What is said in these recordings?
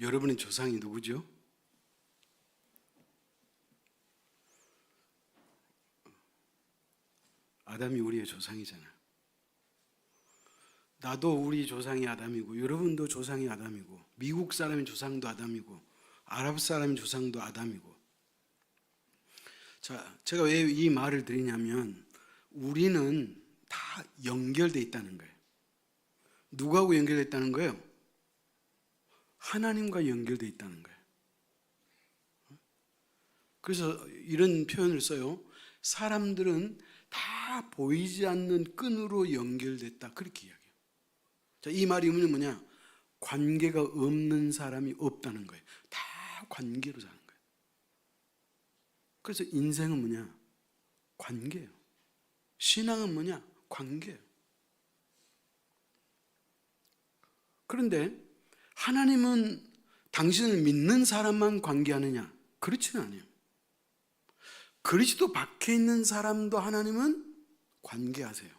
여러분의 조상이 누구죠? 아담이 우리의 조상이잖아요. 나도 우리 조상이 아담이고, 여러분도 조상이 아담이고, 미국 사람의 조상도 아담이고, 아랍 사람의 조상도 아담이고. 자, 제가 왜 이 말을 드리냐면, 우리는 다 연결되어 있다는 거예요. 누구하고 연결되어 있다는 거예요? 하나님과 연결되어 있다는 거예요. 그래서 이런 표현을 써요. 사람들은 다 보이지 않는 끈으로 연결됐다. 그렇게 이야기해요. 자, 이 말이 의미는 뭐냐? 관계가 없는 사람이 없다는 거예요. 다 관계로 사는 거예요. 그래서 인생은 뭐냐? 관계예요. 신앙은 뭐냐? 관계예요. 그런데 하나님은 당신을 믿는 사람만 관계하느냐? 그렇지는 않아요. 그리스도 밖에 있는 사람도 하나님은 관계하세요.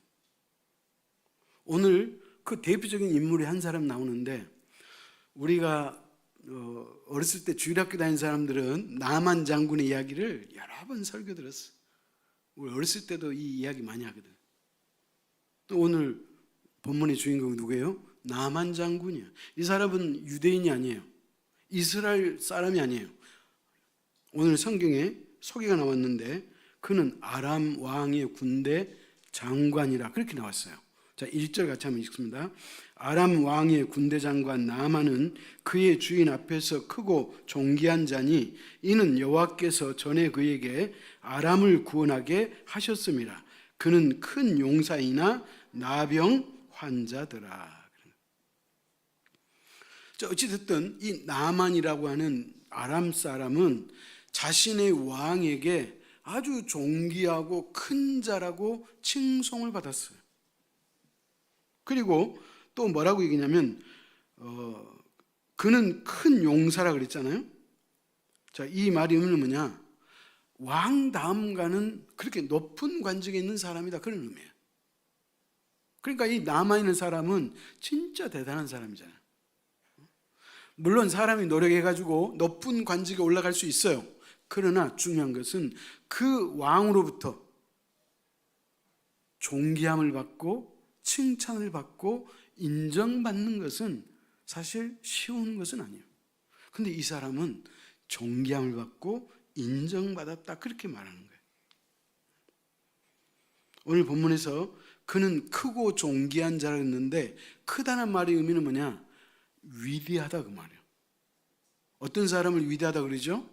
오늘 그 대표적인 인물이 한 사람 나오는데, 우리가 어렸을 때 주일학교 다닌 사람들은 나만 장군의 이야기를 여러 번 설교 들었어. 우리 어렸을 때도 이 이야기 많이 하거든. 또 오늘 본문의 주인공이 누구예요? 나만 장군이야. 이 사람은 유대인이 아니에요. 이스라엘 사람이 아니에요. 오늘 성경에 소개가 나왔는데 그는 아람 왕의 군대 장관이라 그렇게 나왔어요. 자, 1절 같이 한번 읽습니다. 아람 왕의 군대 장관 나아만은 그의 주인 앞에서 크고 존귀한 자니 이는 여호와께서 전에 그에게 아람을 구원하게 하셨습니다. 그는 큰 용사이나 나병 환자더라. 자, 어찌됐든 이 나아만이라고 하는 아람 사람은 자신의 왕에게 아주 존귀하고 큰 자라고 칭송을 받았어요. 그리고 또 뭐라고 얘기냐면 그는 큰 용사라 그랬잖아요. 자, 이 말이 의미는 뭐냐? 왕 다음가는 그렇게 높은 관직에 있는 사람이다, 그런 의미예요. 그러니까 이 남아있는 사람은 진짜 대단한 사람이잖아요. 물론 사람이 노력해가지고 높은 관직에 올라갈 수 있어요. 그러나 중요한 것은 그 왕으로부터 존귀함을 받고 칭찬을 받고 인정받는 것은 사실 쉬운 것은 아니에요. 근데 이 사람은 존귀함을 받고 인정받았다, 그렇게 말하는 거예요. 오늘 본문에서 그는 크고 존귀한 자라 했는데, 크다는 말의 의미는 뭐냐? 위대하다, 그 말이에요. 어떤 사람을 위대하다 그러죠?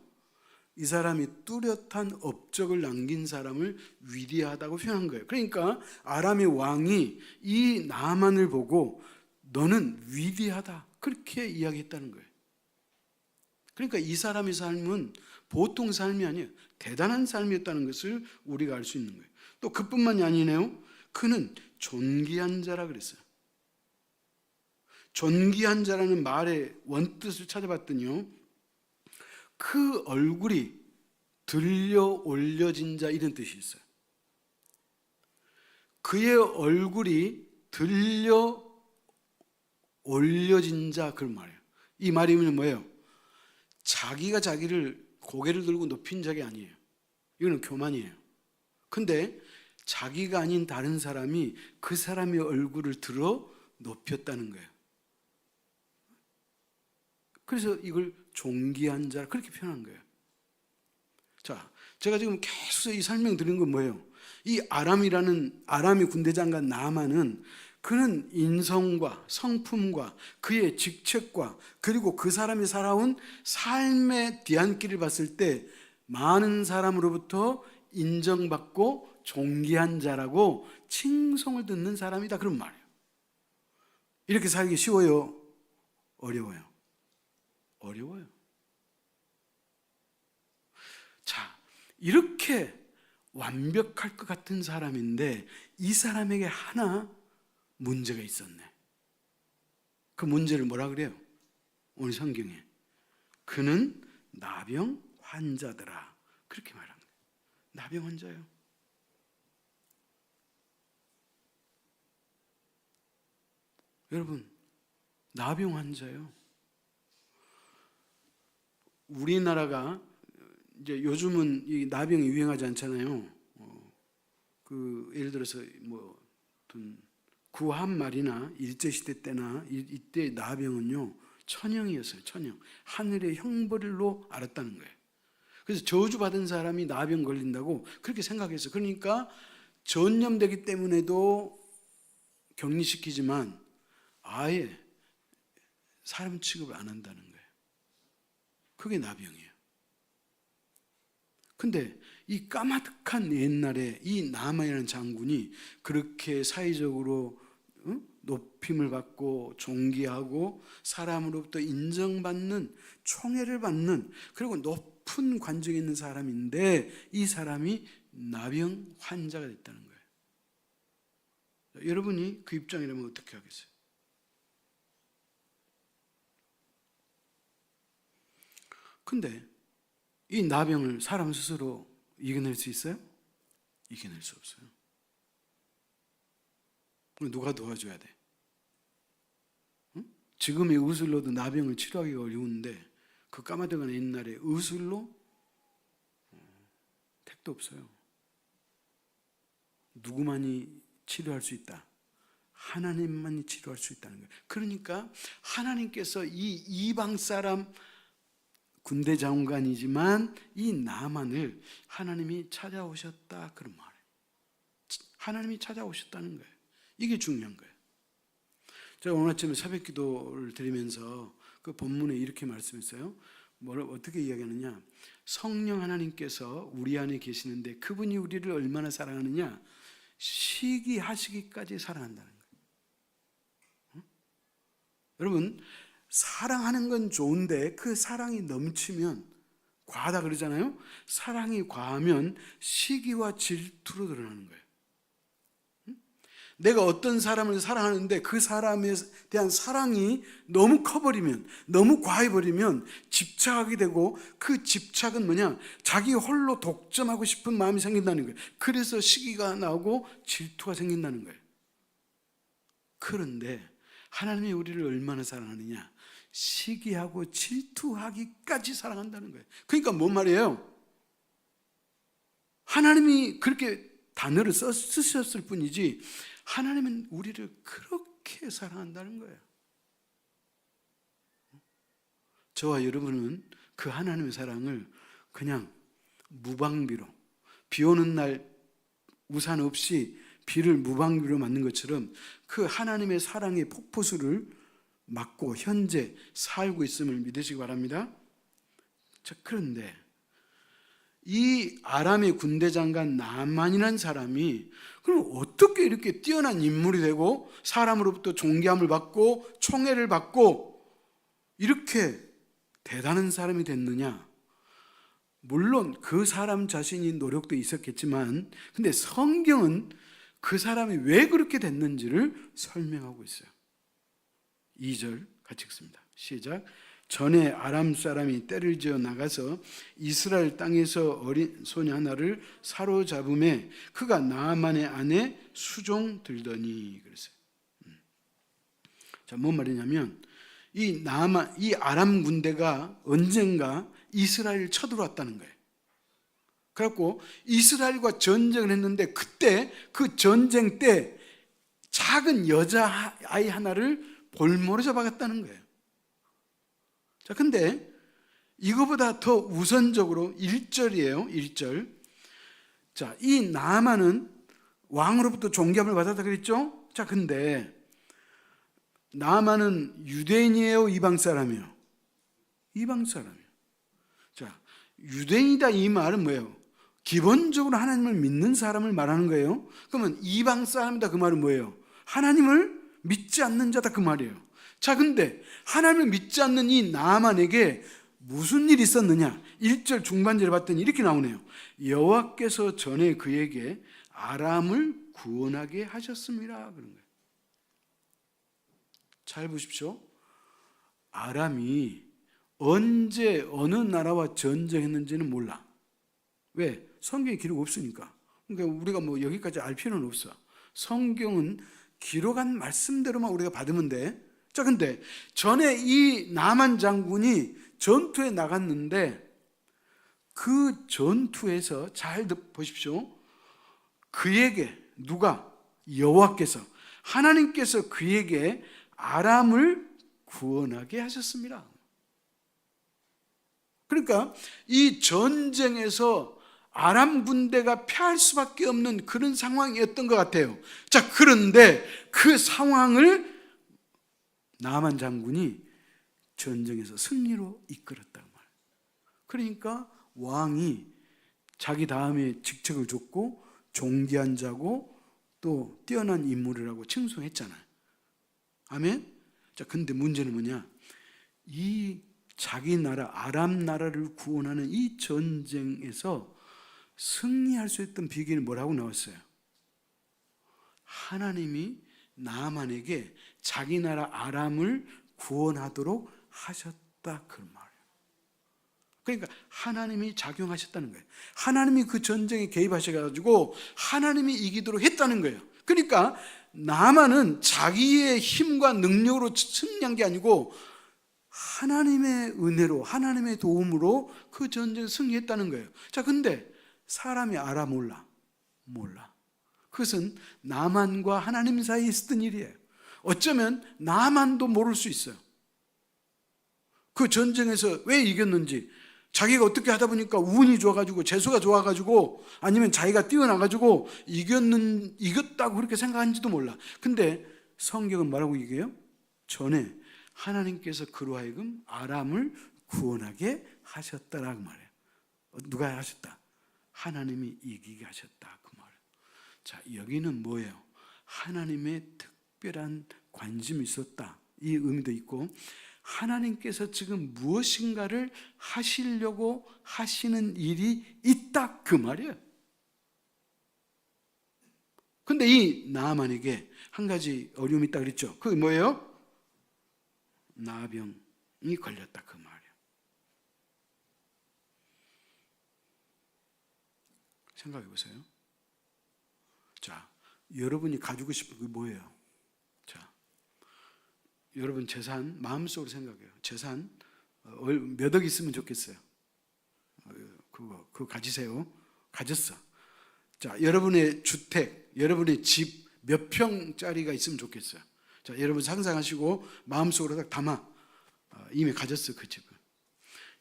이 사람이 뚜렷한 업적을 남긴 사람을 위대하다고 표현한 거예요. 그러니까 아람의 왕이 이 나아만을 보고 너는 위대하다, 그렇게 이야기했다는 거예요. 그러니까 이 사람의 삶은 보통 삶이 아니에요. 대단한 삶이었다는 것을 우리가 알 수 있는 거예요. 또 그뿐만이 아니네요. 그는 존귀한 자라 그랬어요. 존귀한 자라는 말의 원뜻을 찾아봤더니요, 그 얼굴이 들려 올려진 자, 이런 뜻이 있어요. 그의 얼굴이 들려 올려진 자, 그런 말이에요. 이 말이 뭐예요? 자기가 자기를 고개를 들고 높인 적이 아니에요. 이거는 교만이에요. 근데 자기가 아닌 다른 사람이 그 사람의 얼굴을 들어 높였다는 거예요. 그래서 이걸 존귀한 자, 그렇게 표현한 거예요. 자, 제가 지금 계속 이 설명 드린 건 뭐예요? 이 아람의 군대 장관 나아만은 그는 인성과 성품과 그의 직책과 그리고 그 사람이 살아온 삶의 뒤안길을 봤을 때 많은 사람으로부터 인정받고 존귀한 자라고 칭송을 듣는 사람이다, 그런 말이에요. 이렇게 살기 쉬워요? 어려워요? 어려워요. 자, 이렇게 완벽할 것 같은 사람인데 이 사람에게 하나 문제가 있었네. 그 문제를 뭐라 그래요? 오늘 성경에 그는 나병 환자더라, 그렇게 말합니다. 나병 환자예요. 여러분, 나병 환자예요. 우리나라가 이제 요즘은 이 나병이 유행하지 않잖아요. 예를 들어서 뭐 어떤 구한 말이나 일제시대 때나 이때 나병은요 천형이었어요. 천형. 하늘의 형벌로 알았다는 거예요. 그래서 저주받은 사람이 나병 걸린다고 그렇게 생각했어요. 그러니까 전염되기 때문에도 격리시키지만 아예 사람 취급을 안 한다는 거예요. 그게 나병이에요. 근데 이 까마득한 옛날에 이 나만이라는 장군이 그렇게 사회적으로 높임을 받고 존귀하고 사람으로부터 인정받는 총애를 받는 그리고 높은 관직에 있는 사람인데 이 사람이 나병 환자가 됐다는 거예요. 여러분이 그 입장이라면 어떻게 하겠어요? 근데 이 나병을 사람 스스로 이겨낼 수 있어요? 이겨낼 수 없어요. 누가 도와줘야 돼? 응? 지금의 의술로도 나병을 치료하기가 어려운데 그 까마득한 옛날에 의술로 택도 없어요. 누구만이 치료할 수 있다? 하나님만이 치료할 수 있다는 거예요. 그러니까 하나님께서 이 이방 사람 군대 장관이지만 이 나만을 하나님이 찾아오셨다 그런 말이에요. 하나님이 찾아오셨다는 거예요. 이게 중요한 거예요. 제가 오늘 아침에 새벽 기도를 드리면서 그 본문에 이렇게 말씀했어요. 어떻게 이야기하느냐? 성령 하나님께서 우리 안에 계시는데 그분이 우리를 얼마나 사랑하느냐? 시기하시기까지 사랑한다는 거예요. 응? 여러분 사랑하는 건 좋은데 그 사랑이 넘치면 과하다 그러잖아요. 사랑이 과하면 시기와 질투로 드러나는 거예요. 내가 어떤 사람을 사랑하는데 그 사람에 대한 사랑이 너무 커버리면, 너무 과해버리면 집착하게 되고 그 집착은 뭐냐? 자기 홀로 독점하고 싶은 마음이 생긴다는 거예요. 그래서 시기가 나오고 질투가 생긴다는 거예요. 그런데 하나님이 우리를 얼마나 사랑하느냐? 시기하고 질투하기까지 사랑한다는 거예요. 그러니까 뭔 말이에요? 하나님이 그렇게 단어를 쓰셨을 뿐이지 하나님은 우리를 그렇게 사랑한다는 거예요. 저와 여러분은 그 하나님의 사랑을 그냥 무방비로 비 오는 날 우산 없이 비를 무방비로 맞는 것처럼 그 하나님의 사랑의 폭포수를 맞고 현재 살고 있음을 믿으시기 바랍니다. 자, 그런데 이 아람의 군대 장관 나만이라는 사람이 그럼 어떻게 이렇게 뛰어난 인물이 되고 사람으로부터 존귀함을 받고 총애를 받고 이렇게 대단한 사람이 됐느냐? 물론 그 사람 자신이 노력도 있었겠지만 근데 성경은 그 사람이 왜 그렇게 됐는지를 설명하고 있어요. 2절 같이 읽습니다. 시작. 전에 아람 사람이 떼를 지어 나가서 이스라엘 땅에서 어린 소녀 하나를 사로잡음에 그가 나아만의 아내 수종 들더니 그랬어요. 자, 뭔 말이냐면 이 아람 군대가 언젠가 이스라엘을 쳐들어왔다는 거예요. 그래갖고 이스라엘과 전쟁을 했는데 그때 그 전쟁 때 작은 여자아이 하나를 볼모로 잡아갔다는 거예요. 자, 근데 이거보다 더 우선적으로 1절이에요. 1절. 자, 이 나아만은 왕으로부터 존귀함을 받았다 그랬죠? 자, 근데 나아만은 유대인이에요? 이방 사람이에요? 이방 사람이에요. 자, 유대인이다 이 말은 뭐예요? 기본적으로 하나님을 믿는 사람을 말하는 거예요. 그러면 이방 사람이다 그 말은 뭐예요? 하나님을 믿지 않는 자다 그 말이에요. 자, 근데 하나님을 믿지 않는 이 나아만에게 무슨 일이 있었느냐? 1절 중반절에 봤더니 이렇게 나오네요. 여호와께서 전에 그에게 아람을 구원하게 하셨습니다. 그런 거예요. 잘 보십시오. 아람이 언제 어느 나라와 전쟁했는지는 몰라. 왜? 성경에 기록 없으니까. 그러니까 우리가 뭐 여기까지 알 필요는 없어. 성경은 기록한 말씀대로만 우리가 받으면 돼. 자, 근데 전에 이 나만 장군이 전투에 나갔는데 그 전투에서 잘 보십시오. 그에게 누가? 여호와께서, 하나님께서 그에게 아람을 구원하게 하셨습니다. 그러니까 이 전쟁에서 아람 군대가 패할 수밖에 없는 그런 상황이었던 것 같아요. 자, 그런데 그 상황을 나만 장군이 전쟁에서 승리로 이끌었단 말이에요. 그러니까 왕이 자기 다음에 직책을 줬고 존귀한 자고 또 뛰어난 인물이라고 칭송했잖아요. 아멘? 자, 근데 문제는 뭐냐? 이 자기 나라, 아람 나라를 구원하는 이 전쟁에서 승리할 수 있던 비결이 뭐라고 나왔어요? 하나님이 나만에게 자기 나라 아람을 구원하도록 하셨다, 그 말이에요. 그러니까 하나님이 작용하셨다는 거예요. 하나님이 그 전쟁에 개입하셔가지고 하나님이 이기도록 했다는 거예요. 그러니까 나만은 자기의 힘과 능력으로 승리한 게 아니고 하나님의 은혜로, 하나님의 도움으로 그 전쟁을 승리했다는 거예요. 자, 근데 사람이 알아 몰라? 몰라. 그것은 나만과 하나님 사이에 있었던 일이에요. 어쩌면 나만도 모를 수 있어요. 그 전쟁에서 왜 이겼는지, 자기가 어떻게 하다 보니까 운이 좋아가지고, 재수가 좋아가지고, 아니면 자기가 뛰어나가지고 이겼다고 그렇게 생각하는지도 몰라. 근데 성경은 뭐라고 얘기해요? 전에 하나님께서 그로 하여금 아람을 구원하게 하셨다라고 말해요. 누가 하셨다? 하나님이 이기게 하셨다, 그 말이에요. 자, 여기는 뭐예요? 하나님의 특별한 관심이 있었다, 이 의미도 있고, 하나님께서 지금 무엇인가를 하시려고 하시는 일이 있다, 그 말이에요. 근데 이 나아만에게 한 가지 어려움이 있다 그랬죠. 그게 뭐예요? 나병이 걸렸다, 그 말이에요. 생각해 보세요. 자, 여러분이 가지고 싶은 게 뭐예요? 자, 여러분 재산 마음속으로 생각해요. 재산 몇 억 있으면 좋겠어요? 그거 가지세요. 가졌어. 자, 여러분의 주택, 여러분의 집 몇 평짜리가 있으면 좋겠어요? 자, 여러분 상상하시고 마음속으로 딱 담아. 이미 가졌어, 그 집을.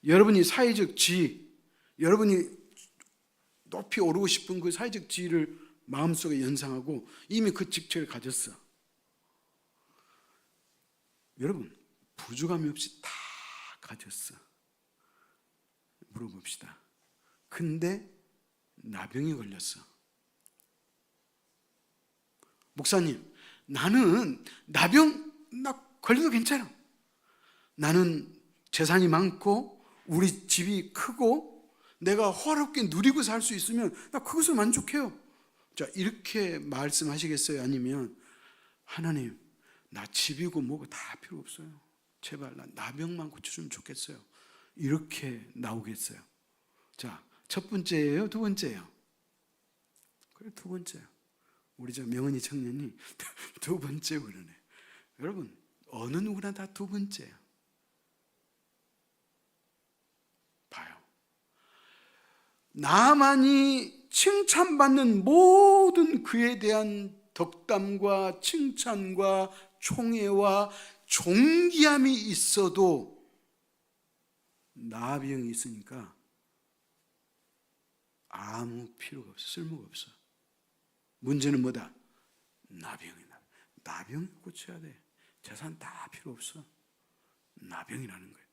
여러분이 사회적 지위, 여러분이 높이 오르고 싶은 그 사회적 지위를 마음속에 연상하고 이미 그 직책을 가졌어. 여러분, 부족함이 없이 다 가졌어. 물어봅시다. 근데 나병이 걸렸어. 목사님, 나는 나병 걸려도 괜찮아. 나는 재산이 많고 우리 집이 크고 내가 호화롭게 누리고 살 수 있으면 나 그것을 만족해요. 자, 이렇게 말씀하시겠어요? 아니면 하나님, 나 집이고 뭐고 다 필요 없어요. 제발 나 나병만 고쳐주면 좋겠어요. 이렇게 나오겠어요? 자, 첫 번째예요? 두 번째예요? 그래, 두 번째예요. 우리 저 명은이 청년이 두 번째 그러네. 여러분, 어느 누구나 다 두 번째예요. 봐요. 나만이 칭찬받는 모든 그에 대한 덕담과 칭찬과 총애와 존귀함이 있어도 나병이 있으니까 아무 필요가 없어. 쓸모가 없어. 문제는 뭐다? 나병이다. 나병 고쳐야 돼. 재산 다 필요 없어. 나병이라는 거예요.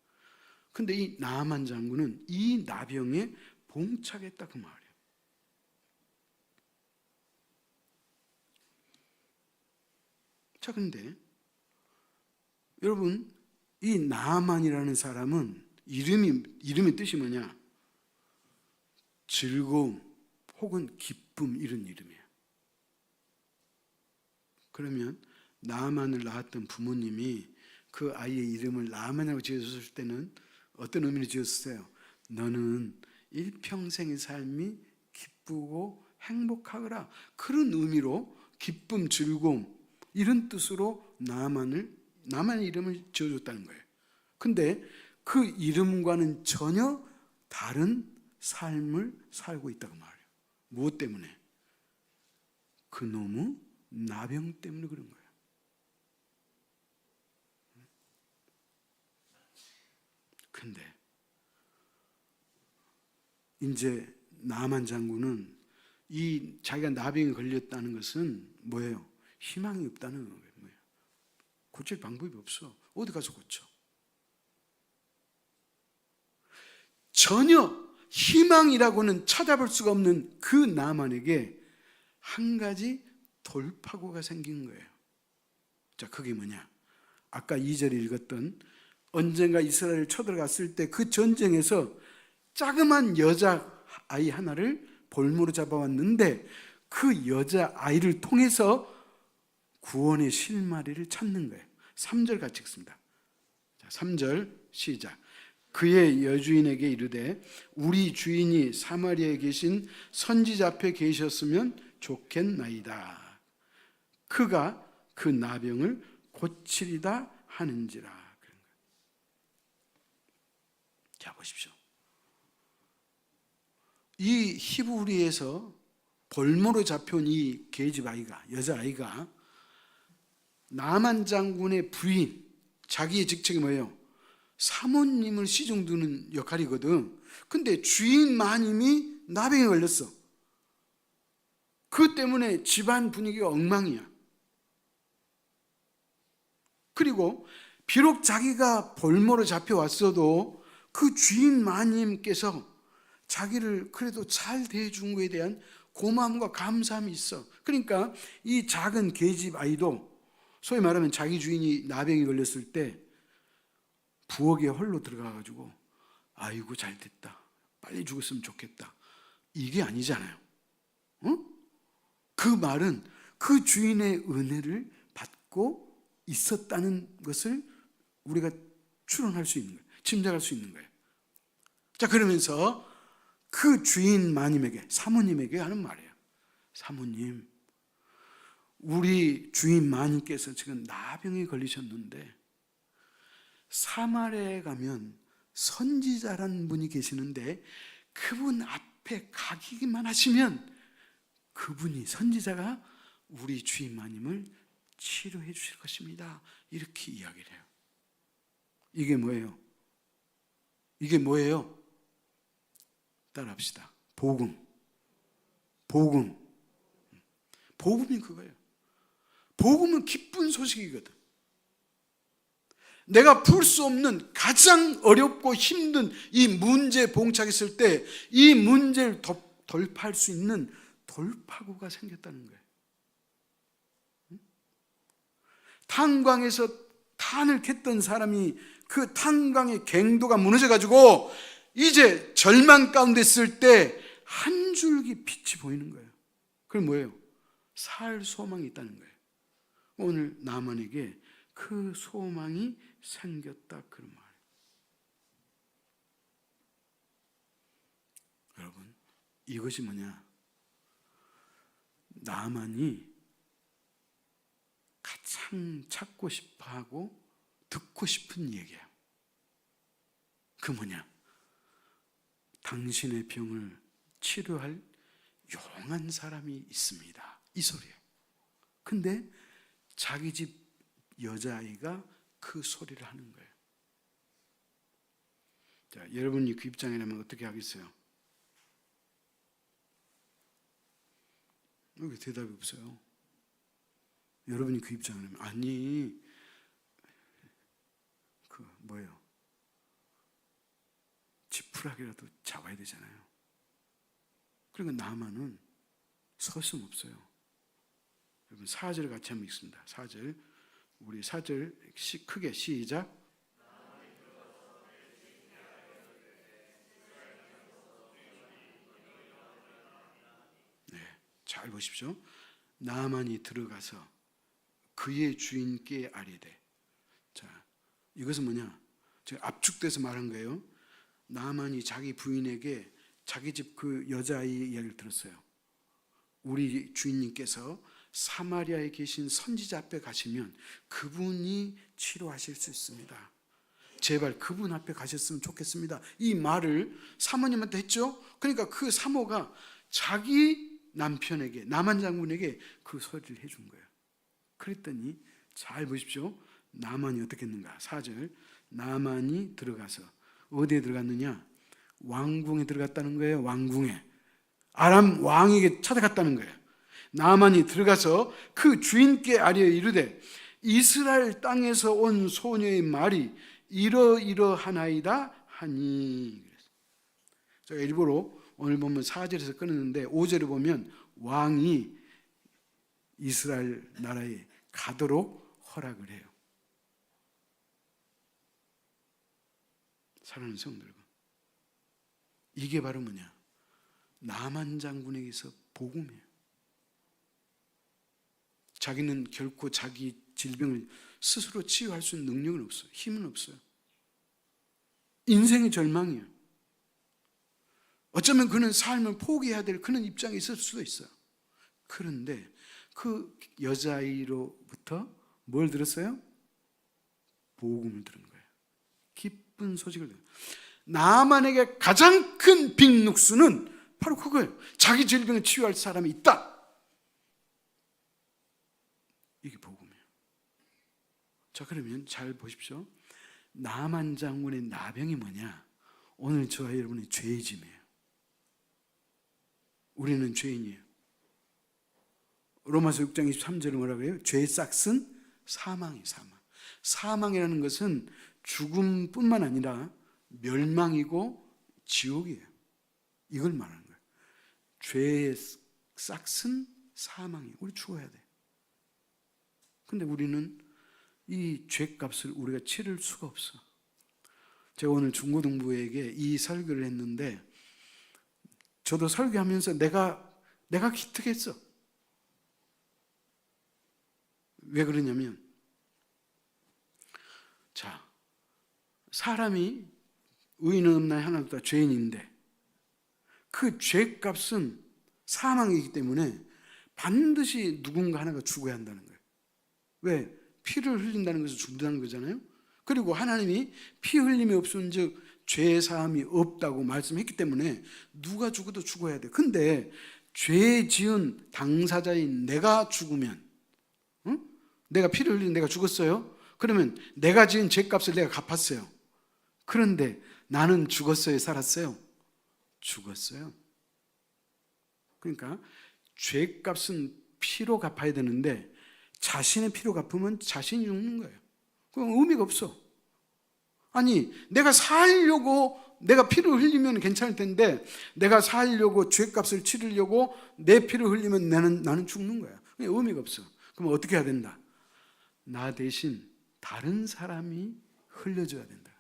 근데 이 나아만 장군은 이 나병에 봉착했다, 그 말이에요. 자, 근데 여러분, 이 나아만이라는 사람은 이름의 뜻이 뭐냐? 즐거움 혹은 기쁨, 이런 이름이에요. 그러면 나아만을 낳았던 부모님이 그 아이의 이름을 나아만이라고 지어줬을 때는 어떤 의미로 지었어요? 너는 일평생의 삶이 기쁘고 행복하거라, 그런 의미로 기쁨, 즐거움, 이런 뜻으로 나아만의 이름을 지어줬다는 거예요. 근데 그 이름과는 전혀 다른 삶을 살고 있다고 말해요. 무엇 때문에? 그 놈의 나병 때문에 그런 거예요. 근데 이제 나만 장군은 이 자기가 나병에 걸렸다는 것은 뭐예요? 희망이 없다는 거예요. 고칠 방법이 없어. 어디 가서 고쳐? 전혀 희망이라고는 찾아볼 수가 없는 그 나만에게 한 가지 돌파구가 생긴 거예요. 자, 그게 뭐냐? 아까 2절에 읽었던 언젠가 이스라엘 쳐들어갔을 때 그 전쟁에서 자그만 여자아이 하나를 볼모로 잡아왔는데 그 여자아이를 통해서 구원의 실마리를 찾는 거예요. 3절 같이 읽습니다. 자, 3절 시작. 그의 여주인에게 이르되 우리 주인이 사마리아에 계신 선지자 앞에 계셨으면 좋겠나이다. 그가 그 나병을 고치리다 하는지라. 자, 보십시오. 이 히브리에서 볼모로 잡혀온 이 계집 아이가, 여자아이가 나만 장군의 부인, 자기의 직책이 뭐예요? 사모님을 시중 두는 역할이거든. 근데 주인 마님이 나병에 걸렸어. 그 때문에 집안 분위기가 엉망이야. 그리고 비록 자기가 볼모로 잡혀왔어도 그 주인 마님께서 자기를 그래도 잘 대해준 것에 대한 고마움과 감사함이 있어. 그러니까 이 작은 계집 아이도 소위 말하면 자기 주인이 나병에 걸렸을 때 부엌에 홀로 들어가가지고 아이고 잘 됐다, 빨리 죽었으면 좋겠다, 이게 아니잖아요. 그 말은 그 주인의 은혜를 받고 있었다는 것을 우리가 추론할 수 있는 거예요. 짐작할 수 있는 거예요. 자, 그러면서 그 주인 마님에게, 사모님에게 하는 말이에요. 사모님, 우리 주인 마님께서 지금 나병에 걸리셨는데 사마리아에 가면 선지자라는 분이 계시는데 그분 앞에 가기만 하시면 그분이, 선지자가 우리 주인 마님을 치료해 주실 것입니다. 이렇게 이야기를 해요. 이게 뭐예요? 이게 뭐예요? 따라합시다. 복음. 복음이 그거예요. 복음은 기쁜 소식이거든. 내가 풀 수 없는 가장 어렵고 힘든 이 문제에 봉착했을 때 이 문제를 돌파할 수 있는 돌파구가 생겼다는 거예요. 탄광에서 탄을 캤던 사람이 그 탄광의 갱도가 무너져가지고 이제 절망 가운데 있을 때 한 줄기 빛이 보이는 거예요. 그게 뭐예요? 살 소망이 있다는 거예요. 오늘 나만에게 그 소망이 생겼다, 그런 말이에요. 여러분, 이것이 뭐냐? 나만이 가장 찾고 싶어하고 듣고 싶은 얘기예요. 그 뭐냐? 당신의 병을 치료할 용한 사람이 있습니다, 이 소리예요. 근데 자기 집 여자아이가 그 소리를 하는 거예요. 자, 여러분이 그 입장이라면 어떻게 하겠어요? 왜 대답이 없어요? 여러분이 그 입장이라면, 아니, 그 뭐예요? 지푸라기라도 잡아야 되잖아요. 그러니까 나만은 서슴 없어요. 여러분 4절 같이 한번 읽습니다. 4절, 우리 4절 크게 시작. 네, 잘 보십시오. 나만이 들어가서 그의 주인께 아뢰되. 자, 이것은 뭐냐? 제가 압축돼서 말한 거예요. 나만이 자기 부인에게 자기 집 그 여자아이 이야기를 들었어요. 우리 주인님께서 사마리아에 계신 선지자 앞에 가시면 그분이 치료하실 수 있습니다. 제발 그분 앞에 가셨으면 좋겠습니다. 이 말을 사모님한테 했죠. 그러니까 그 사모가 자기 남편에게, 나만 장군에게 그 소리를 해준 거예요. 그랬더니 잘 보십시오. 나만이 어떻게 했는가. 4절. 나만이 들어가서 어디에 들어갔느냐? 왕궁에 들어갔다는 거예요. 왕궁에. 아람 왕에게 찾아갔다는 거예요. 나만이 들어가서 그 주인께 아뢰어 이르되 이스라엘 땅에서 온 소녀의 말이 이러이러하나이다 하니. 제가 일부러 오늘 보면 4절에서 끊었는데 5절에 보면 왕이 이스라엘 나라에 가도록 허락을 해요. 사랑하는 성도 여러분, 이게 바로 뭐냐? 나만 장군에게서 복음이에요. 자기는 결코 자기 질병을 스스로 치유할 수 있는 능력은 없어요. 힘은 없어요. 인생의 절망이에요. 어쩌면 그는 삶을 포기해야 될 그런 입장에 있을 수도 있어요. 그런데 그 여자아이로부터 뭘 들었어요? 복음을 들은 거예요. 기쁜 소식을 들어요. 나만에게 가장 큰 빅뉴스는 바로 그거예요. 자기 질병을 치유할 사람이 있다. 이게 복음이에요. 자, 그러면 잘 보십시오. 나만 장군의 나병이 뭐냐? 오늘 저와 여러분의 죄의 짐이에요. 우리는 죄인이에요. 로마서 6장 23절에 뭐라고 해요? 죄의 싹은 사망이에요. 사망이라는 것은 죽음뿐만 아니라 멸망이고 지옥이에요. 이걸 말하는 거예요. 죄의 싹은 사망이에요. 우리 죽어야 돼. 근데 우리는 이 죄값을 우리가 치를 수가 없어. 제가 오늘 중고등부에게 이 설교를 했는데 저도 설교하면서 내가 기특했어. 왜 그러냐면, 자, 사람이 의인은 없나요? 하나도 다 죄인인데 그 죄값은 사망이기 때문에 반드시 누군가 하나가 죽어야 한다는 거예요. 왜? 피를 흘린다는 것은 죽는다는 거잖아요. 그리고 하나님이 피 흘림이 없은 즉 죄 사함이 없다고 말씀했기 때문에 누가 죽어도 죽어야 돼. 근데 죄 지은 당사자인 내가 죽으면, 응? 내가 피를 흘린 내가 죽었어요. 그러면 내가 지은 죄값을 내가 갚았어요. 그런데 나는 죽었어요? 살았어요? 죽었어요. 그러니까 죄값은 피로 갚아야 되는데 자신의 피로 갚으면 자신이 죽는 거예요. 그럼 의미가 없어. 아니, 내가 살려고 내가 피를 흘리면 괜찮을 텐데 내가 살려고 죄값을 치르려고 내 피를 흘리면 나는 죽는 거야. 의미가 없어. 그럼 어떻게 해야 된다? 나 대신 다른 사람이 흘려줘야 된다.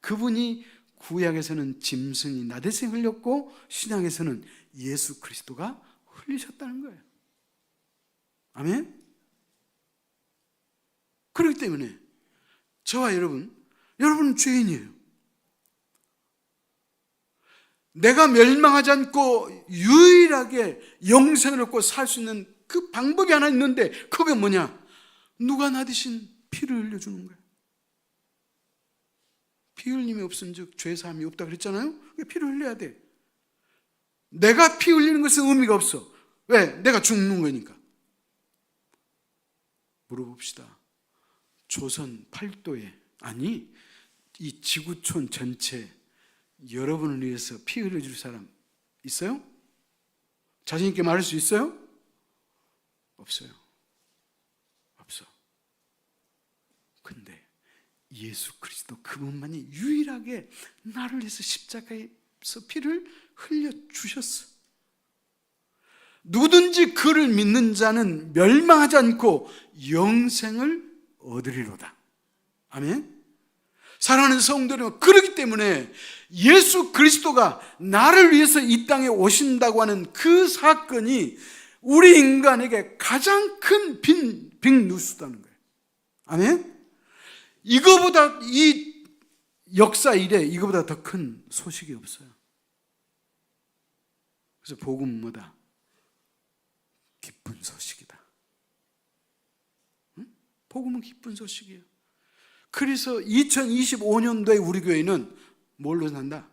그분이 구약에서는 짐승이 나 대신 흘렸고 신약에서는 예수 그리스도가 흘리셨다는 거예요. 아멘? 그렇기 때문에 저와 여러분은 죄인이에요. 내가 멸망하지 않고 유일하게 영생을 얻고 살 수 있는 그 방법이 하나 있는데 그게 뭐냐? 누가 나 대신 피를 흘려주는 거예요. 피 흘림이 없은 즉 죄사함이 없다 그랬잖아요. 피를 흘려야 돼. 내가 피 흘리는 것은 의미가 없어. 왜? 내가 죽는 거니까. 물어봅시다. 조선 팔도에, 아니 이 지구촌 전체 여러분을 위해서 피 흘려줄 사람 있어요? 자신 있게 말할 수 있어요? 없어요. 없어. 근데 예수 그리스도 그분만이 유일하게 나를 위해서 십자가에서 피를 흘려주셨어. 누구든지 그를 믿는 자는 멸망하지 않고 영생을 얻으리로다. 아멘. 사랑하는 성도 여러분, 그렇기 때문에 예수 그리스도가 나를 위해서 이 땅에 오신다고 하는 그 사건이 우리 인간에게 가장 큰 빅뉴스다는 거예요. 아멘. 이거보다 이 역사 이래 이거보다 더 큰 소식이 없어요. 그래서 복음은 뭐다? 기쁜 소식이다. 응? 복음은 기쁜 소식이에요. 그래서 2025년도에 우리 교회는 뭘로 산다?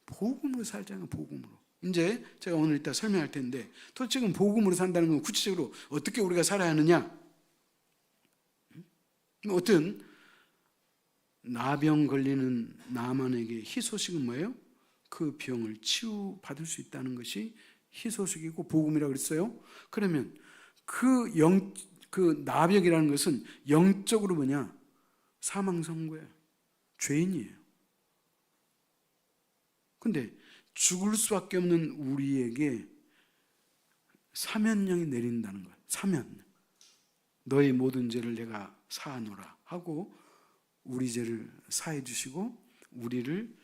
복음으로 살잖아요. 복음으로. 이제 제가 오늘 이따 설명할 텐데 도대체 복음으로 산다는 건 구체적으로 어떻게 우리가 살아야 하느냐? 어떤 나병 걸리는 나만에게 희소식은 뭐예요? 그 병을 치유받을 수 있다는 것이 희소식이고 복음이라고 그랬어요. 그러면 그 나병이라는 것은 영적으로 뭐냐? 사망 선고예요. 죄인이에요. 근데 죽을 수밖에 없는 우리에게 사면령이 내린다는 거예요. 사면. 너의 모든 죄를 내가 사하노라 하고 우리 죄를 사해 주시고 우리를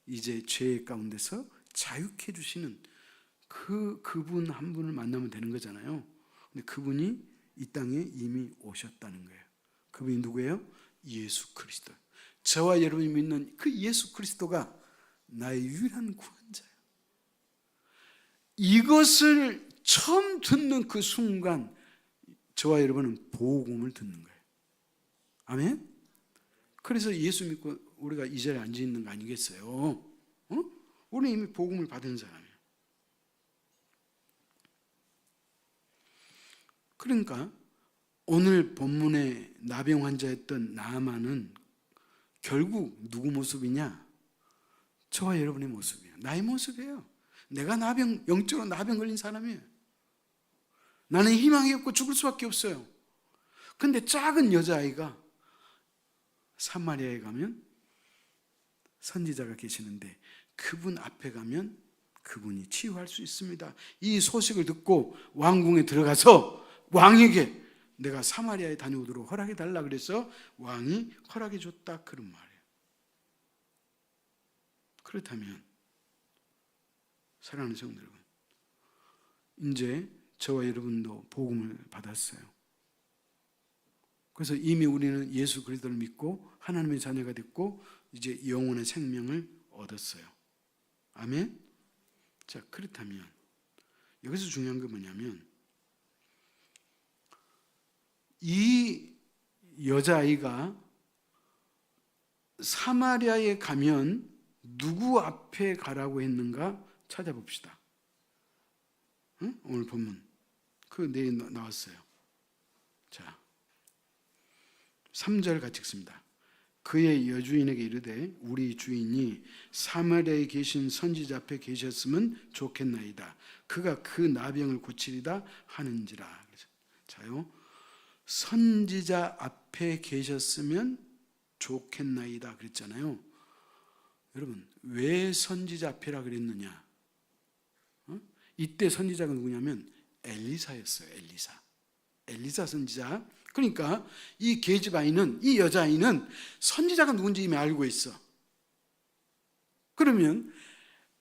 이제 죄 가운데서 자유케 해 주시는 그분 한 분을 만나면 되는 거잖아요. 근데 그분이 이 땅에 이미 오셨다는 거예요. 그분이 누구예요? 예수 그리스도. 저와 여러분이 믿는 그 예수 그리스도가 나의 유일한 구원자예요. 이것을 처음 듣는 그 순간 저와 여러분은 복음을 듣는 거예요. 아멘? 그래서 예수 믿고 우리가 이 자리에 앉아 있는 거 아니겠어요? 우리는 이미 복음을 받은 사람이에요. 그러니까 오늘 본문의 나병 환자였던 나아만은 결국 누구 모습이냐? 저와 여러분의 모습이에요. 나의 모습이에요. 내가 영적으로 나병 걸린 사람이에요. 나는 희망이 없고 죽을 수밖에 없어요. 근데 작은 여자아이가 사마리아에 가면 선지자가 계시는데 그분 앞에 가면 그분이 치유할 수 있습니다. 이 소식을 듣고 왕궁에 들어가서 왕에게 내가 사마리아에 다녀오도록 허락해 달라 그래서 왕이 허락해 줬다 그런 말이에요. 그렇다면 사랑하는 성도 여러분, 이제 저와 여러분도 복음을 받았어요. 그래서 이미 우리는 예수 그리스도를 믿고 하나님의 자녀가 됐고 이제 영혼의 생명을 얻었어요. 아멘? 자, 그렇다면 여기서 중요한 건 뭐냐면 이 여자아이가 사마리아에 가면 누구 앞에 가라고 했는가 찾아봅시다. 응? 오늘 본문 그 내일 나왔어요. 자, 3절 같이 읽습니다. 그의 여주인에게 이르되 우리 주인이 사마리아에 계신 선지자 앞에 계셨으면 좋겠나이다. 그가 그 나병을 고치리다 하는지라. 자요, 선지자 앞에 계셨으면 좋겠나이다 그랬잖아요. 여러분, 왜 선지자 앞이라 그랬느냐? 이때 선지자가 누구냐면 엘리사였어요. 엘리사 선지자. 그러니까 이 계집아이는, 이 여자아이는 선지자가 누군지 이미 알고 있어. 그러면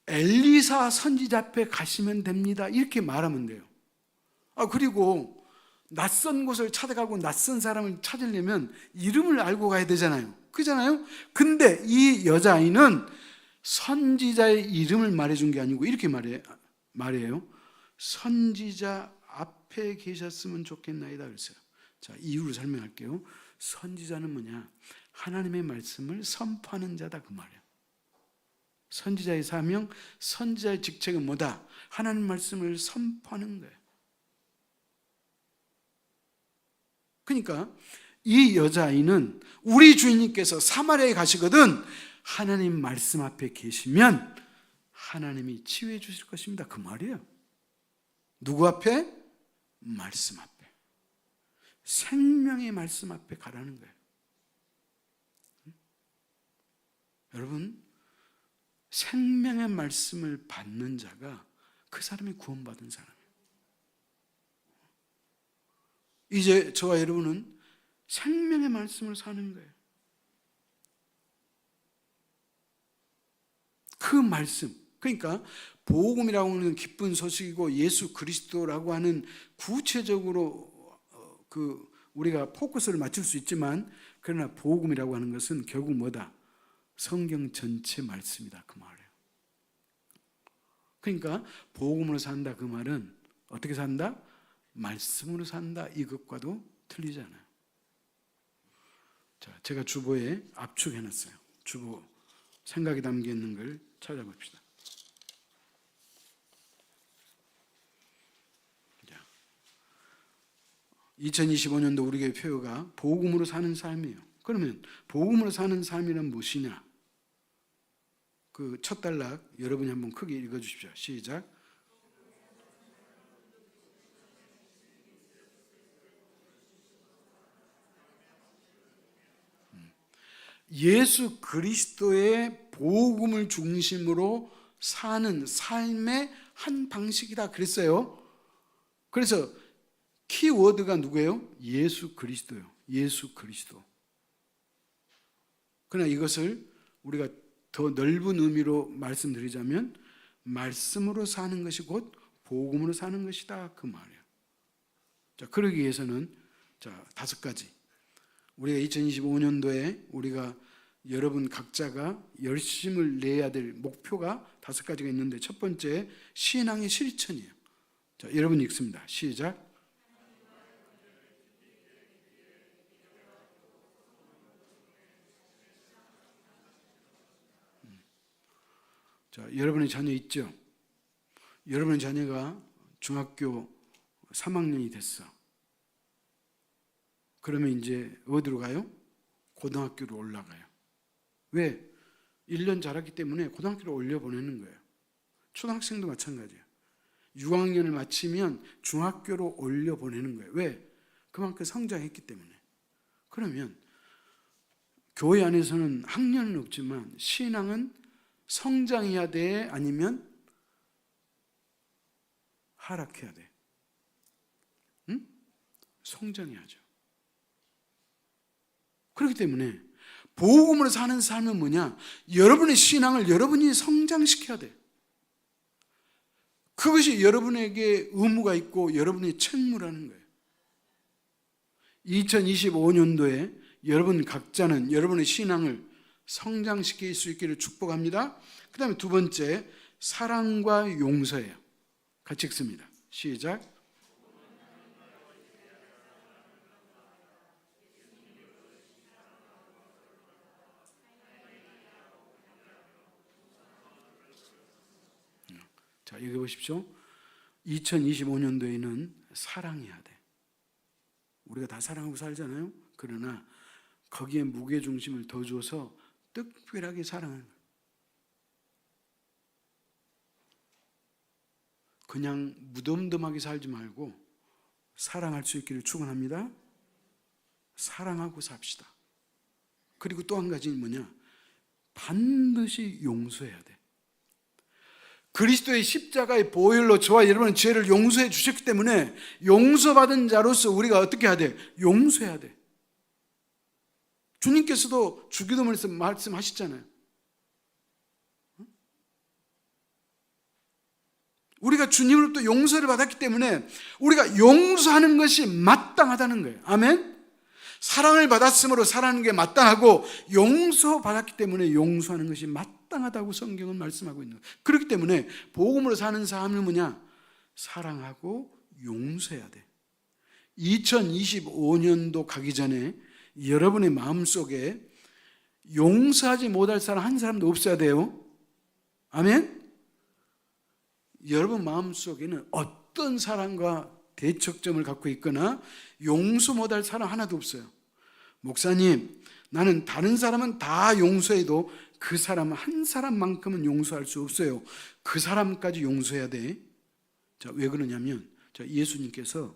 엘리사 선지자 앞에 가시면 됩니다 이렇게 말하면 돼요. 그리고 낯선 곳을 찾아가고 낯선 사람을 찾으려면 이름을 알고 가야 되잖아요. 그잖아요? 근데 이 여자아이는 선지자의 이름을 말해준 게 아니고 이렇게 말해요. 선지자 앞에 계셨으면 좋겠나이다 그랬어요. 자, 이유를 설명할게요. 선지자는 뭐냐? 하나님의 말씀을 선포하는 자다 그 말이에요. 선지자의 사명, 선지자의 직책은 뭐다? 하나님 말씀을 선포하는 거예요. 그러니까 이 여자아이는 우리 주인님께서 사마리아에 가시거든 하나님 말씀 앞에 계시면 하나님이 치유해 주실 것입니다 그 말이에요. 누구 앞에? 말씀 앞에. 생명의 말씀 앞에 가라는 거예요. 여러분, 생명의 말씀을 받는 자가 그 사람이 구원받은 사람이에요. 이제 저와 여러분은 생명의 말씀을 사는 거예요. 그 말씀, 그러니까 복음이라고 하는 기쁜 소식이고 예수 그리스도라고 하는 구체적으로 우리가 포커스를 맞출 수 있지만 그러나 복음이라고 하는 것은 결국 뭐다? 성경 전체 말씀이다 그 말이에요. 그러니까 복음으로 산다 그 말은 어떻게 산다? 말씀으로 산다 이것과도 틀리잖아요. 자, 제가 주보에 압축해놨어요. 주보 생각이 담겨 있는 걸 찾아봅시다. 2025년도 우리 교회 표어가 복음으로 사는 삶이에요. 그러면 복음으로 사는 삶이란 무엇이냐? 그 첫 단락 여러분이 한번 크게 읽어주십시오. 시작. 예수 그리스도의 복음을 중심으로 사는 삶의 한 방식이다 그랬어요. 그래서 키워드가 누구예요? 예수 그리스도요. 예수 그리스도. 그러나 이것을 우리가 더 넓은 의미로 말씀드리자면 말씀으로 사는 것이 곧 복음으로 사는 것이다 그 말이에요. 자, 그러기 위해서는 자, 5가지. 우리가 2025년도에 우리가 여러분 각자가 열심을 내야 될 목표가 5가지가 있는데 첫 번째 신앙의 실천이에요. 자, 여러분 읽습니다. 시작. 자, 여러분의 자녀 있죠? 여러분의 자녀가 중학교 3학년이 됐어. 그러면 이제 어디로 가요? 고등학교로 올라가요. 왜? 1년 자랐기 때문에 고등학교로 올려보내는 거예요. 초등학생도 마찬가지예요. 6학년을 마치면 중학교로 올려보내는 거예요. 왜? 그만큼 성장했기 때문에. 그러면 교회 안에서는 학년은 없지만 신앙은 성장해야 돼? 아니면 하락해야 돼? 응? 성장해야죠. 그렇기 때문에 복음으로 사는 삶은 뭐냐? 여러분의 신앙을 여러분이 성장시켜야 돼. 그것이 여러분에게 의무가 있고 여러분의 책무라는 거예요. 2025년도에 여러분 각자는 여러분의 신앙을 성장시킬 수 있기를 축복합니다. 그 다음에 2번째, 사랑과 용서예요. 같이 읽습니다. 시작. 자, 읽어보십시오. 2025년도에는 사랑해야 돼. 우리가 다 사랑하고 살잖아요. 그러나 거기에 무게중심을 더 줘서 특별하게 사랑하는 거예요. 그냥 무덤덤하게 살지 말고 사랑할 수 있기를 축원합니다. 사랑하고 삽시다. 그리고 또 한 가지는 뭐냐? 반드시 용서해야 돼. 그리스도의 십자가의 보혈로 저와 여러분의 죄를 용서해 주셨기 때문에 용서받은 자로서 우리가 어떻게 해야 돼? 용서해야 돼. 주님께서도 주기도문에서 말씀하셨잖아요. 우리가 주님으로부터 용서를 받았기 때문에 우리가 용서하는 것이 마땅하다는 거예요. 아멘? 사랑을 받았으므로 사랑하는 게 마땅하고 용서받았기 때문에 용서하는 것이 마땅하다고 성경은 말씀하고 있는 거예요. 그렇기 때문에 복음으로 사는 삶은 뭐냐? 사랑하고 용서해야 돼. 2025년도 가기 전에 여러분의 마음속에 용서하지 못할 사람 한 사람도 없어야 돼요. 아멘? 여러분 마음속에는 어떤 사람과 대척점을 갖고 있거나 용서 못할 사람 하나도 없어요. 목사님, 나는 다른 사람은 다 용서해도 그 사람 한 사람만큼은 용서할 수 없어요. 그 사람까지 용서해야 돼. 자, 왜 그러냐면 예수님께서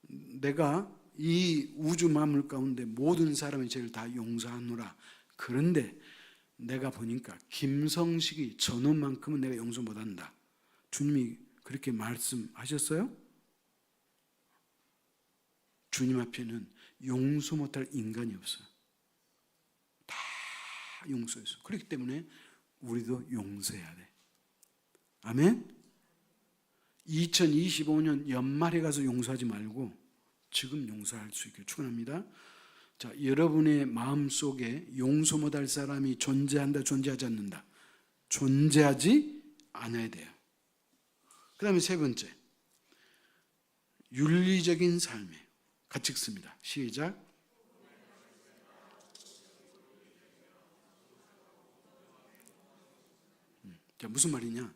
내가 이 우주 만물 가운데 모든 사람의 죄를 다 용서하노라. 그런데 내가 보니까 김성식이 저놈만큼은 내가 용서 못한다. 주님이 그렇게 말씀하셨어요? 주님 앞에는 용서 못할 인간이 없어요. 다 용서했어. 그렇기 때문에 우리도 용서해야 돼. 아멘? 2025년 연말에 가서 용서하지 말고 지금 용서할 수 있게 축원합니다. 자, 여러분의 마음속에 용서 못할 사람이 존재한다, 존재하지 않는다? 존재하지 않아야 돼요. 그 다음에 3번째, 윤리적인 삶이에요. 같이 읽습니다. 시작. 자, 무슨 말이냐?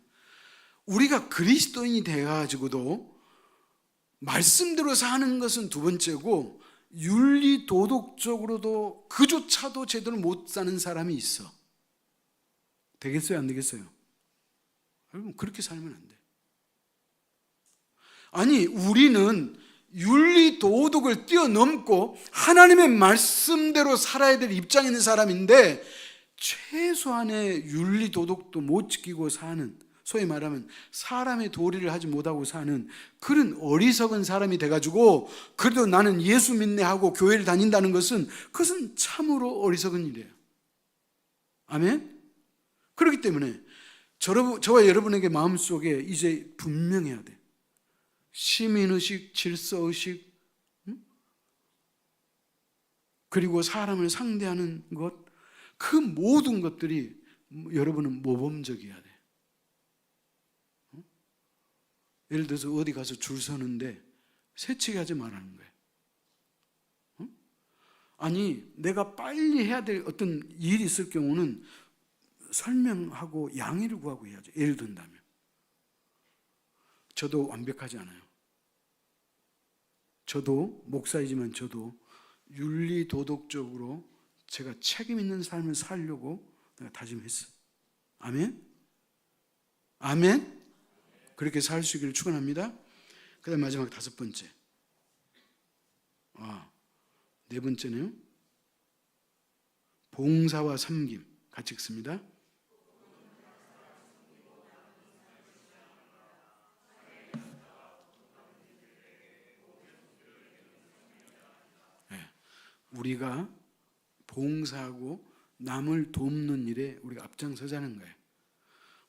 우리가 그리스도인이 되어가지고도 말씀대로 사는 것은 두 번째고, 윤리 도덕적으로도 그조차도 제대로 못 사는 사람이 있어. 되겠어요? 안 되겠어요? 여러분, 그렇게 살면 안 돼. 아니, 우리는 윤리 도덕을 뛰어넘고 하나님의 말씀대로 살아야 될 입장에 있는 사람인데, 최소한의 윤리 도덕도 못 지키고 사는, 소위 말하면 사람의 도리를 하지 못하고 사는 그런 어리석은 사람이 돼가지고 그래도 나는 예수 믿네 하고 교회를 다닌다는 것은, 그것은 참으로 어리석은 일이에요. 아멘? 그렇기 때문에 저와 여러분에게 마음속에 이제 분명해야 돼. 시민의식, 질서의식, 그리고 사람을 상대하는 것, 그 모든 것들이 여러분은 모범적이어야 돼. 예를 들어서 어디 가서 줄 서는데 새치기 하지 말라는 거예요. 아니, 내가 빨리 해야 될 어떤 일이 있을 경우는 설명하고 양해를 구하고 해야죠. 예를 든다면. 저도 완벽하지 않아요. 저도 목사이지만 저도 윤리 도덕적으로 제가 책임 있는 삶을 살려고 내가 다짐했어. 아멘? 아멘? 그렇게 살 수 있기를 축원합니다. 그 다음 마지막 다섯 번째. 네 번째네요. 봉사와 섬김. 같이 읽습니다. 우리가 봉사하고 남을 돕는 일에 우리가 앞장서자는 거예요.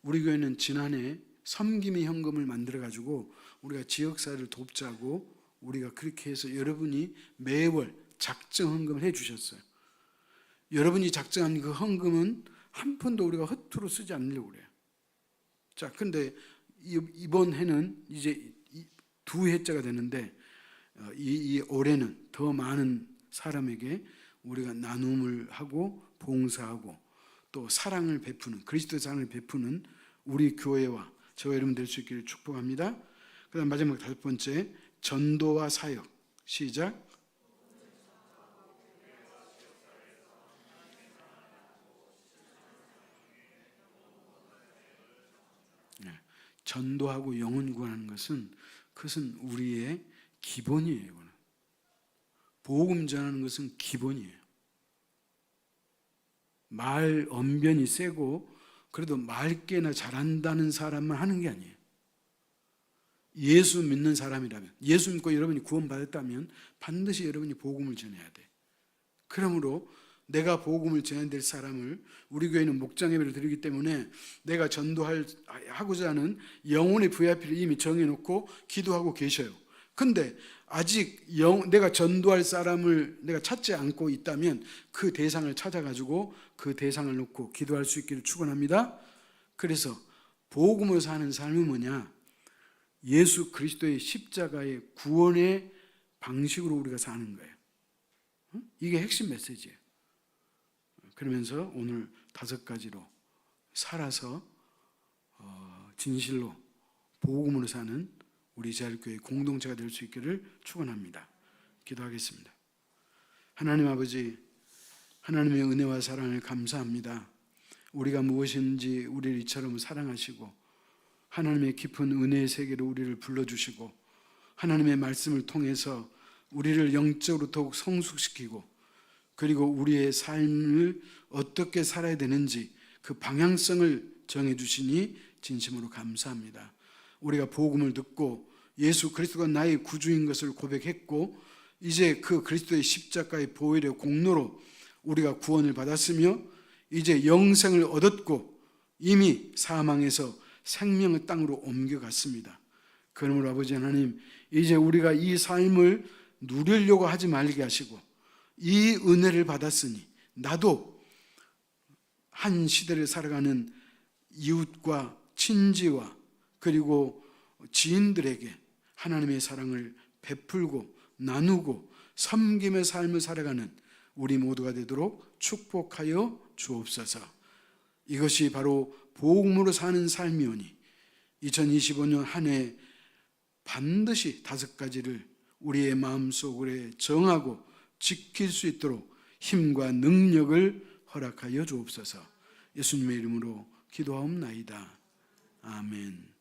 우리 교회는 지난해 섬김의 현금을 만들어가지고 우리가 지역사회를 돕자고 우리가 그렇게 해서 여러분이 매월 작정 헌금을 해주셨어요. 여러분이 작정한 그 헌금은 한 푼도 우리가 허투루 쓰지 않으려고 그래요. 자, 근데 이번 해는 이제 두 해째가 되는데, 이 올해는 더 많은 사람에게 우리가 나눔을 하고 봉사하고 또 사랑을 베푸는, 그리스도의 사랑을 베푸는 우리 교회와 저와 여러분 될 수 있기를 축복합니다. 그 다음 마지막 다섯 번째, 전도와 사역. 시작. 전도하고 영혼 구하는 것은, 그것은 우리의 기본이에요. 복음 전하는 것은 기본이에요. 말 언변이 세고 그래도 맑게나 잘한다는 사람만 하는 게 아니에요. 예수 믿는 사람이라면, 예수 믿고 여러분이 구원받았다면 반드시 여러분이 복음을 전해야 돼. 그러므로 내가 복음을 전해야 될 사람을, 우리 교회는 목장 예배를 드리기 때문에 내가 전도하고자 하는 영혼의 VIP를 이미 정해놓고 기도하고 계셔요. 근데 아직 내가 전도할 사람을 내가 찾지 않고 있다면 그 대상을 찾아가지고 그 대상을 놓고 기도할 수 있기를 축원합니다. 그래서 복음을 사는 삶은 뭐냐? 예수 그리스도의 십자가의 구원의 방식으로 우리가 사는 거예요. 이게 핵심 메시지예요. 그러면서 오늘 다섯 가지로 살아서 진실로 복음으로 사는 우리 제일교회 공동체가 될 수 있기를 축원합니다. 기도하겠습니다. 하나님 아버지, 하나님의 은혜와 사랑을 감사합니다. 우리가 무엇인지 우리를 이처럼 사랑하시고 하나님의 깊은 은혜의 세계로 우리를 불러주시고 하나님의 말씀을 통해서 우리를 영적으로 더욱 성숙시키고, 그리고 우리의 삶을 어떻게 살아야 되는지 그 방향성을 정해주시니 진심으로 감사합니다. 우리가 복음을 듣고 예수 그리스도가 나의 구주인 것을 고백했고, 이제 그 그리스도의 십자가의 보혈의 공로로 우리가 구원을 받았으며 이제 영생을 얻었고 이미 사망에서 생명의 땅으로 옮겨갔습니다. 그러므로 아버지 하나님, 이제 우리가 이 삶을 누리려고 하지 말게 하시고, 이 은혜를 받았으니 나도 한 시대를 살아가는 이웃과 친지와 그리고 지인들에게 하나님의 사랑을 베풀고 나누고 섬김의 삶을 살아가는 우리 모두가 되도록 축복하여 주옵소서. 이것이 바로 복음으로 사는 삶이오니 2025년 한 해 반드시 5가지를 우리의 마음속에 정하고 지킬 수 있도록 힘과 능력을 허락하여 주옵소서. 예수님의 이름으로 기도하옵나이다. 아멘.